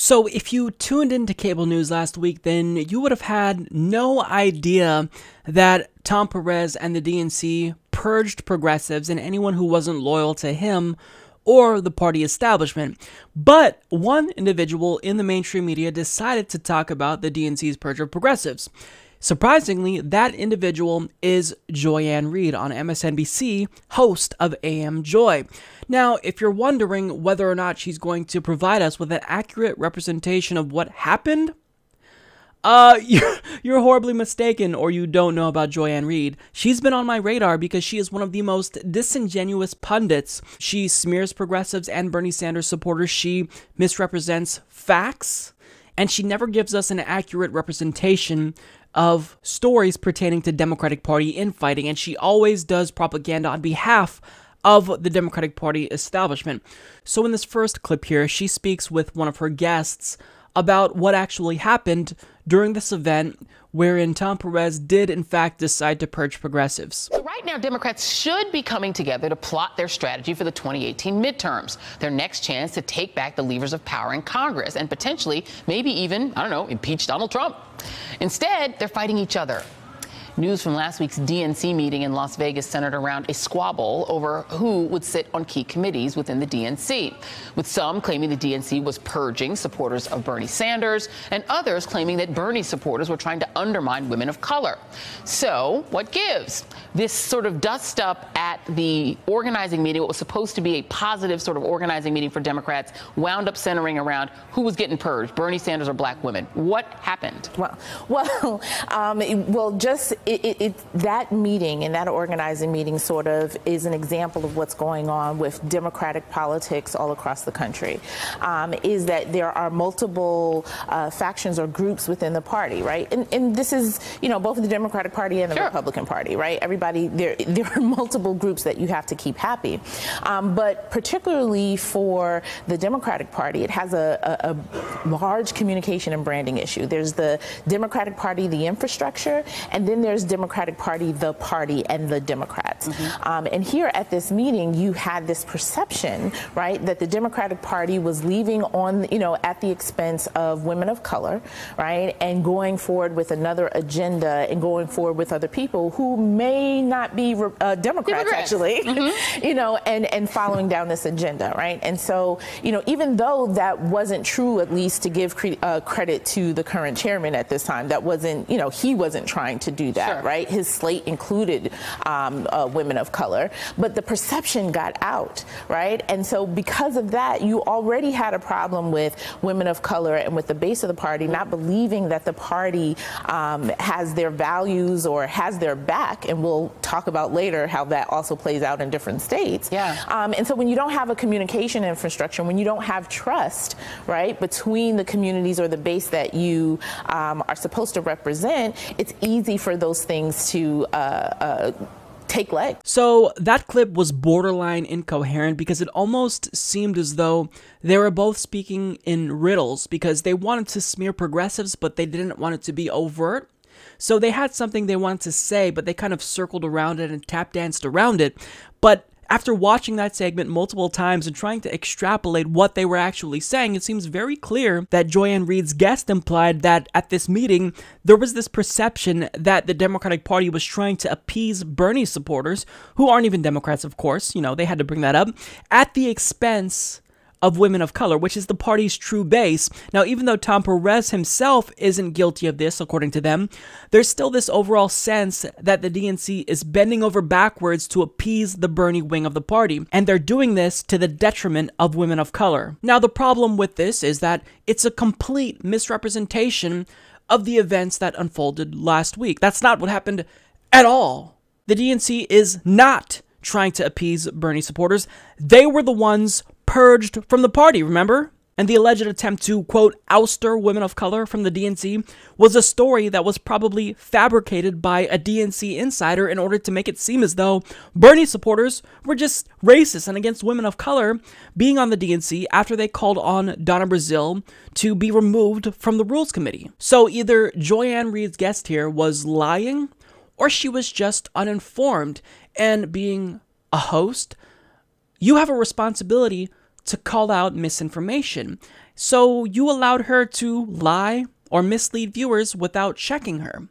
So if you tuned into cable news last week, then you would have had no idea that Tom Perez and the DNC purged progressives and anyone who wasn't loyal to him or the party establishment. But one individual in the mainstream media decided to talk about the DNC's purge of progressives. Surprisingly, that individual is Joy-Ann Reid on MSNBC, host of AM Joy. Now, if you're wondering whether or not she's going to provide us with an accurate representation of what happened, you're horribly mistaken, or you don't know about Joy-Ann Reid. She's been on my radar because she is one of the most disingenuous pundits. She smears progressives and Bernie Sanders supporters. She misrepresents facts, and she never gives us an accurate representation of stories pertaining to Democratic Party infighting, and she always does propaganda on behalf of the Democratic Party establishment. So in this first clip here, she speaks with one of her guests about what actually happened during this event wherein Tom Perez did in fact decide to purge progressives. So right now, Democrats should be coming together to plot their strategy for the 2018 midterms, their next chance to take back the levers of power in Congress and potentially, maybe even, impeach Donald Trump. Instead, they're fighting each other. News from last week's DNC meeting in Las Vegas centered around a squabble over who would sit on key committees within the DNC, with some claiming the DNC was purging supporters of Bernie Sanders and others claiming that Bernie supporters were trying to undermine women of color. So what gives? This sort of dust up at the organizing meeting, what was supposed to be a positive sort of organizing meeting for Democrats, wound up centering around who was getting purged, Bernie Sanders or black women. What happened? That meeting and that organizing meeting sort of is an example of what's going on with Democratic politics all across the country, is that there are multiple factions or groups within the party, right? And this is, both the Democratic Party and the Republican Party, right? Everybody, there are multiple groups that you have to keep happy. But particularly for the Democratic Party, it has a large communication and branding issue. There's the Democratic Party, the infrastructure, and then there's Democratic Party, the party, and the Democrats. And here at this meeting, you had this perception, right, that the Democratic Party was leaving on, at the expense of women of color, right, and going forward with another agenda and going forward with other people who may not be Democrats, actually, and following down this agenda, right? And so, even though that wasn't true, at least to give credit to the current chairman at this time, that wasn't, he wasn't trying to do that, right? His slate included women of color, but the perception got out, right? And so because of that, you already had a problem with women of color and with the base of the party not believing that the party has their values or has their back, and we'll talk about later how that also plays out in different states. And so when you don't have a communication infrastructure, when you don't have trust, right, between the communities or the base that you are supposed to represent, it's easy for those things to take legs. So that clip was borderline incoherent because it almost seemed as though they were both speaking in riddles because they wanted to smear progressives, but they didn't want it to be overt. So they had something they wanted to say, but they kind of circled around it and tap danced around it. But after watching that segment multiple times and trying to extrapolate what they were actually saying, it seems very clear that Joy-Ann Reid's guest implied that at this meeting, there was this perception that the Democratic Party was trying to appease Bernie supporters, who aren't even Democrats, of course, they had to bring that up, at the expense of women of color, which is the party's true base. Now, even though Tom Perez himself isn't guilty of this, according to them, there's still this overall sense that the DNC is bending over backwards to appease the Bernie wing of the party, and they're doing this to the detriment of women of color. Now, the problem with this is that it's a complete misrepresentation of the events that unfolded last week. That's not what happened at all. The DNC is not trying to appease Bernie supporters. They were the ones purged from the party, remember? And the alleged attempt to, quote, ouster women of color from the DNC was a story that was probably fabricated by a DNC insider in order to make it seem as though Bernie supporters were just racist and against women of color being on the DNC after they called on Donna Brazile to be removed from the Rules Committee. So either Joy-Ann Reid's guest here was lying, or she was just uninformed, and being a host, you have a responsibility to call out misinformation. So you allowed her to lie or mislead viewers without checking her.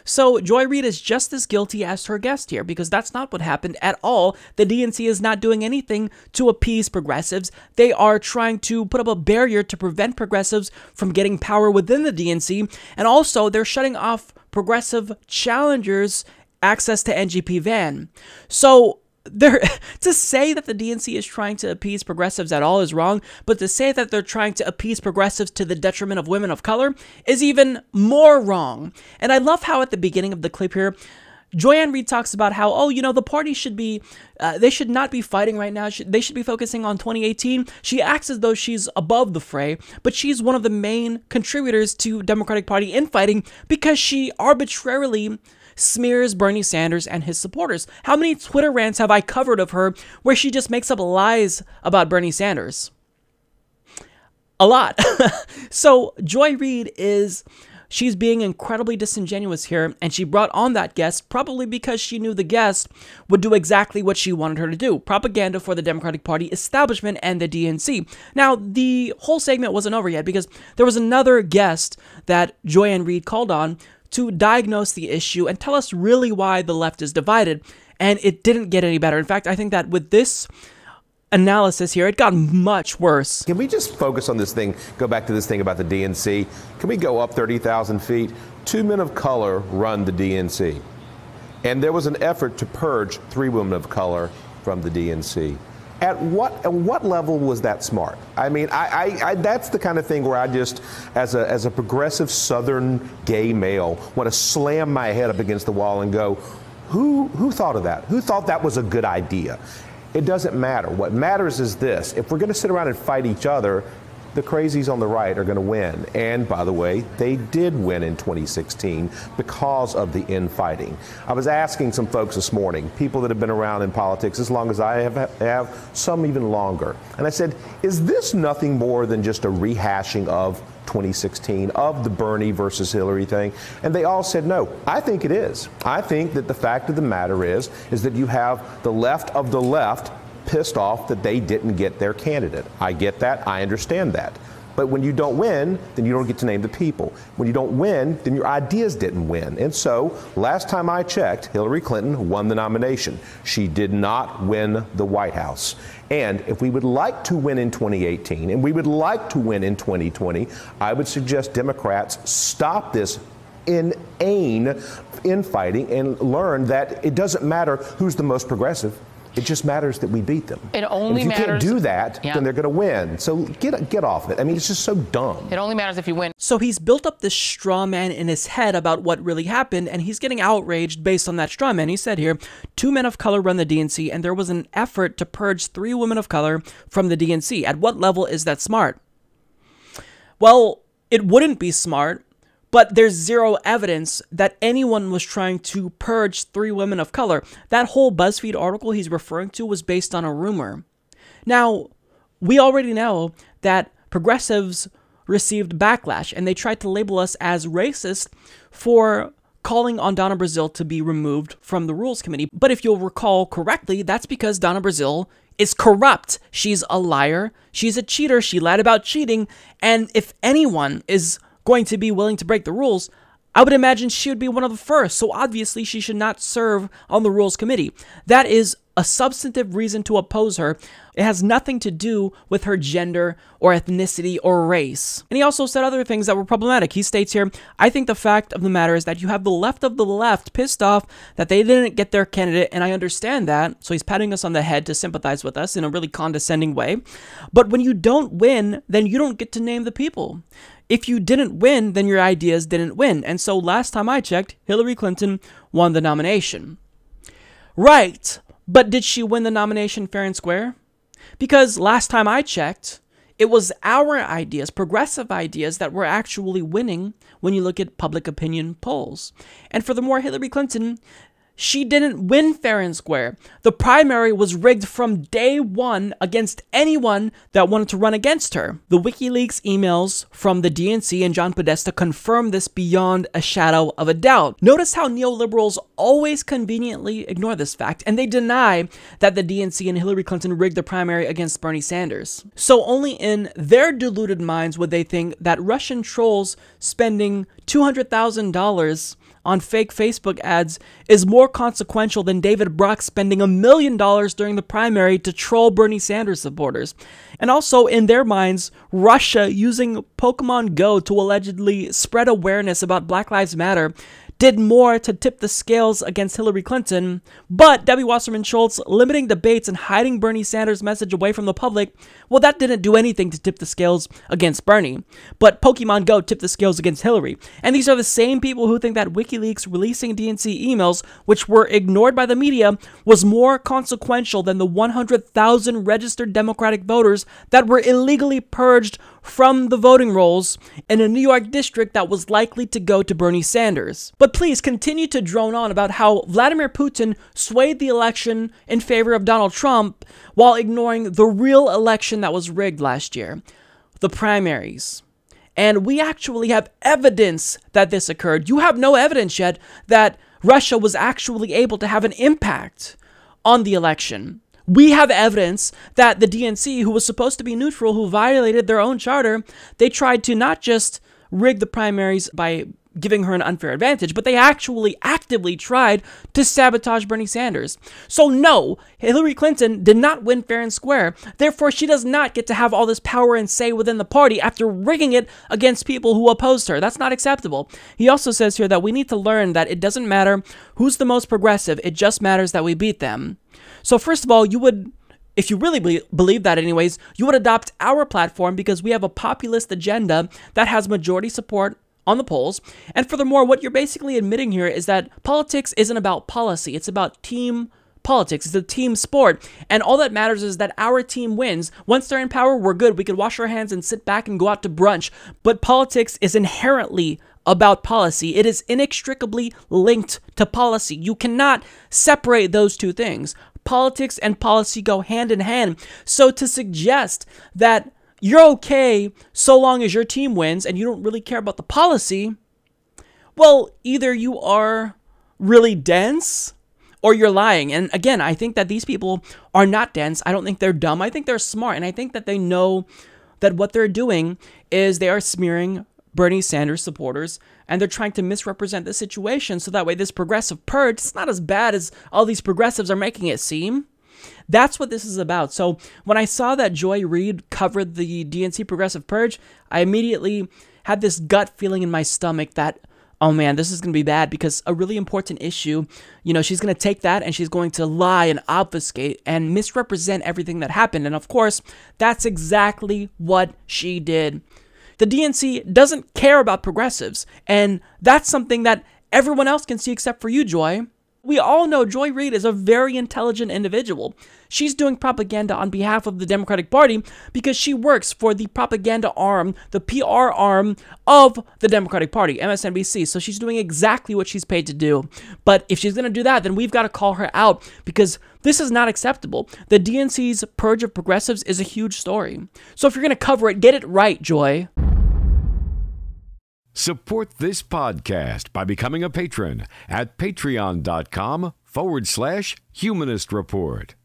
So Joy Reid is just as guilty as her guest here, because that's not what happened at all. The DNC is not doing anything to appease progressives. They are trying to put up a barrier to prevent progressives from getting power within the DNC, and also they're shutting off progressive challengers' access to NGP van. So to say that the DNC is trying to appease progressives at all is wrong, but to say that they're trying to appease progressives to the detriment of women of color is even more wrong. And I love how at the beginning of the clip here, Joy Reid talks about how, oh, you know, the party should be, they should not be fighting right now. They should be focusing on 2018. She acts as though she's above the fray, but she's one of the main contributors to Democratic Party infighting because she arbitrarily smears Bernie Sanders and his supporters. How many Twitter rants have I covered of her where she just makes up lies about Bernie Sanders? A lot. So Joy Reid she's being incredibly disingenuous here, and she brought on that guest probably because she knew the guest would do exactly what she wanted her to do: propaganda for the Democratic Party establishment and the DNC. Now, the whole segment wasn't over yet because there was another guest that Joy Reid called on to diagnose the issue and tell us really why the left is divided, and it didn't get any better. In fact, I think that with this analysis here, it got much worse. Can we just focus on this thing, go back to this thing about the DNC? Can we go up 30,000 feet? 2 men of color run the DNC. And there was an effort to purge 3 women of color from the DNC. At what level was that smart? I mean, that's the kind of thing where I just, as a progressive Southern gay male, want to slam my head up against the wall and go, who thought of that? Who thought that was a good idea? It doesn't matter. What matters is this: if we're going to sit around and fight each other, the crazies on the right are going to win. And by the way, they did win in 2016 because of the infighting. I was asking some folks this morning, people that have been around in politics as long as I have, some even longer. And I said, is this nothing more than just a rehashing of 2016, of the Bernie versus Hillary thing? And they all said, no, I think it is. I think that the fact of the matter is that you have the left of the left pissed off that they didn't get their candidate. I get that. I understand that. But when you don't win, then you don't get to name the people. When you don't win, then your ideas didn't win. And so last time I checked, Hillary Clinton won the nomination. She did not win the White House. And if we would like to win in 2018 and we would like to win in 2020, I would suggest Democrats stop this inane infighting and learn that it doesn't matter who's the most progressive. It just matters that we beat them. It only matters. If you can't do that, then they're going to win. So get off it. I mean, it's just so dumb. It only matters if you win. So he's built up this straw man in his head about what really happened, and he's getting outraged based on that straw man. He said here, 2 men of color run the DNC, and there was an effort to purge 3 women of color from the DNC. At what level is that smart? Well, it wouldn't be smart, but there's zero evidence that anyone was trying to purge 3 women of color. That whole BuzzFeed article he's referring to was based on a rumor. Now, we already know that progressives received backlash, and they tried to label us as racist for calling on Donna Brazile to be removed from the Rules Committee. But if you'll recall correctly, that's because Donna Brazile is corrupt. She's a liar. She's a cheater. She lied about cheating. And if anyone is going to be willing to break the rules, I would imagine she would be one of the first. So obviously she should not serve on the Rules Committee. That is a substantive reason to oppose her. It has nothing to do with her gender or ethnicity or race. And he also said other things that were problematic. He states here, I think the fact of the matter is that you have the left of the left pissed off that they didn't get their candidate, and I understand that. So he's patting us on the head to sympathize with us in a really condescending way. But when you don't win, then you don't get to name the people. If you didn't win, then your ideas didn't win. And so last time I checked, Hillary Clinton won the nomination. Right, but did she win the nomination fair and square? Because last time I checked, it was our ideas, progressive ideas, that were actually winning when you look at public opinion polls. And furthermore, Hillary Clinton, she didn't win fair and square. The primary was rigged from day one against anyone that wanted to run against her. The WikiLeaks emails from the DNC and John Podesta confirm this beyond a shadow of a doubt. Notice how neoliberals always conveniently ignore this fact, and they deny that the DNC and Hillary Clinton rigged the primary against Bernie Sanders. So only in their deluded minds would they think that Russian trolls spending $200,000 on fake Facebook ads is more consequential than David Brock spending $1 million during the primary to troll Bernie Sanders supporters. And also, in their minds, Russia using Pokemon Go to allegedly spread awareness about Black Lives Matter did more to tip the scales against Hillary Clinton, but Debbie Wasserman Schultz limiting debates and hiding Bernie Sanders' message away from the public, well, that didn't do anything to tip the scales against Bernie. But Pokemon Go tipped the scales against Hillary. And these are the same people who think that WikiLeaks releasing DNC emails, which were ignored by the media, was more consequential than the 100,000 registered Democratic voters that were illegally purged from the voting rolls in a New York district that was likely to go to Bernie Sanders. But please continue to drone on about how Vladimir Putin swayed the election in favor of Donald Trump while ignoring the real election that was rigged last year, the primaries. And we actually have evidence that this occurred. You have no evidence yet that Russia was actually able to have an impact on the election. We have evidence that the DNC, who was supposed to be neutral, who violated their own charter, they tried to not just rig the primaries by giving her an unfair advantage, but they actually actively tried to sabotage Bernie Sanders. So no, Hillary Clinton did not win fair and square. Therefore, she does not get to have all this power and say within the party after rigging it against people who opposed her. That's not acceptable. He also says here that we need to learn that it doesn't matter who's the most progressive, it just matters that we beat them. So first of all, you would, if you really believe that anyways, you would adopt our platform because we have a populist agenda that has majority support on the polls. And furthermore, what you're basically admitting here is that politics isn't about policy. It's about team politics. It's a team sport. And all that matters is that our team wins. Once they're in power, we're good. We could wash our hands and sit back and go out to brunch. But politics is inherently about policy. It is inextricably linked to policy. You cannot separate those two things. Politics and policy go hand in hand. So to suggest that you're okay so long as your team wins and you don't really care about the policy, well, either you are really dense or you're lying. And again, I think that these people are not dense. I don't think they're dumb. I think they're smart. And I think that they know that what they're doing is they are smearing Bernie Sanders supporters, and they're trying to misrepresent the situation so that way this progressive purge is not as bad as all these progressives are making it seem. That's what this is about. So when I saw that Joy Reid covered the DNC progressive purge, I immediately had this gut feeling in my stomach that, oh man, this is going to be bad, because a really important issue, you know, she's going to take that and she's going to lie and obfuscate and misrepresent everything that happened. And of course, that's exactly what she did. The DNC doesn't care about progressives, and that's something that everyone else can see except for you, Joy. We all know Joy Reid is a very intelligent individual. She's doing propaganda on behalf of the Democratic Party because she works for the propaganda arm, the PR arm of the Democratic Party, MSNBC. So she's doing exactly what she's paid to do. But if she's going to do that, then we've got to call her out, because this is not acceptable. The DNC's purge of progressives is a huge story. So if you're going to cover it, get it right, Joy. Support this podcast by becoming a patron at patreon.com/Humanist Report.